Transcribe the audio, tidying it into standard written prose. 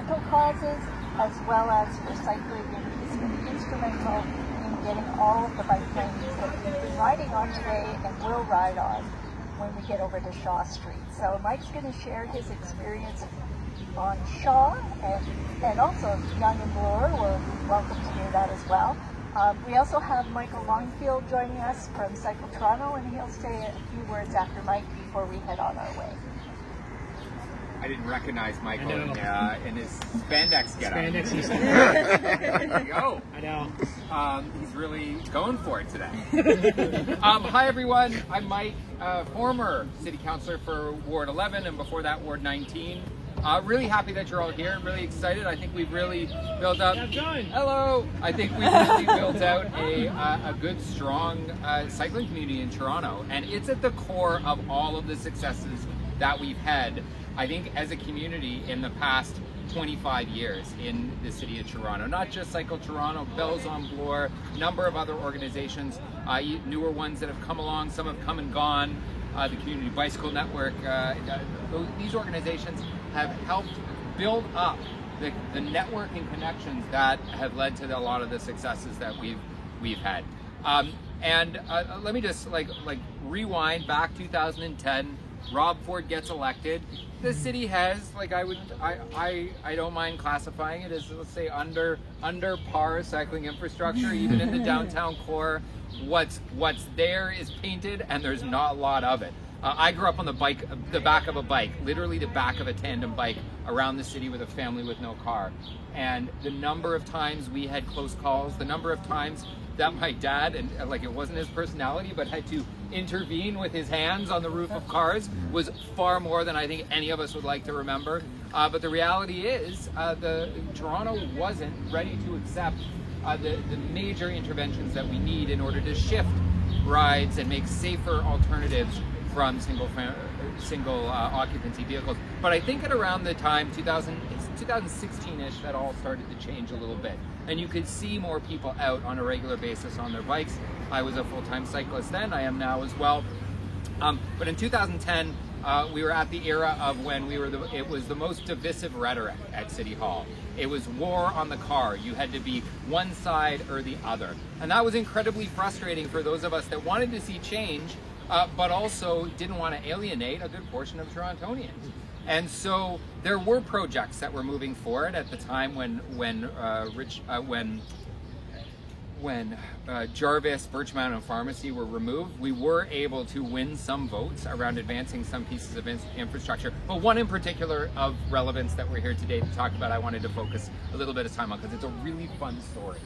environmental causes as well as for cycling, and he's been instrumental in getting all of the bike lanes that we've been riding on today and will ride on when we get over to Shaw Street. So Mike's going to share his experience on Shaw, and also Yonge and Bloor. We're welcome to hear that as well. We also have Michael Longfield joining us from Cycle Toronto, and he'll say a few words after Mike before we head on our way. I didn't recognize Michael in his spandex getup. There you go. I know. He's really going for it today. Hi everyone, I'm Mike, former city councillor for Ward 11 and before that Ward 19. Really happy that you're all here. Really excited. I think we've really built up. Hello. I think we've really built out a good, strong cycling community in Toronto, and it's at the core of all of the successes that we've had, I think, as a community in the past 25 years in the city of Toronto. Not just Cycle Toronto, Bells on Bloor, a number of other organizations, newer ones that have come along. Some have come and gone. The Community Bicycle Network. These organizations have helped build up the network and connections that have led to a lot of the successes that we've had. Let me just rewind back 2010. Rob Ford gets elected. The city has, I don't mind classifying it as, let's say, under par cycling infrastructure, even in the downtown core. What's there is painted, and there's not a lot of it. I grew up on the back of a bike, literally the back of a tandem bike around the city with a family with no car. And the number of times we had close calls, the number of times that my dad, and it wasn't his personality, but had to intervene with his hands on the roof of cars, was far more than I think any of us would like to remember. But the reality is, Toronto wasn't ready to accept the major interventions that we need in order to shift rides and make safer alternatives from single occupancy vehicles. But I think at around the time 2016-ish, that all started to change a little bit, and you could see more people out on a regular basis on their bikes. I was a full-time cyclist then, I am now as well. But in 2010, we were at the era of when it was the most divisive rhetoric at City Hall. It was war on the car. You had to be one side or the other. And that was incredibly frustrating for those of us that wanted to see change, but also didn't want to alienate a good portion of Torontonians. And so there were projects that were moving forward at the time when Jarvis, Birch Mountain, and Pharmacy were removed. We were able to win some votes around advancing some pieces of infrastructure, but one in particular of relevance that we're here today to talk about, I wanted to focus a little bit of time on because it's a really fun story.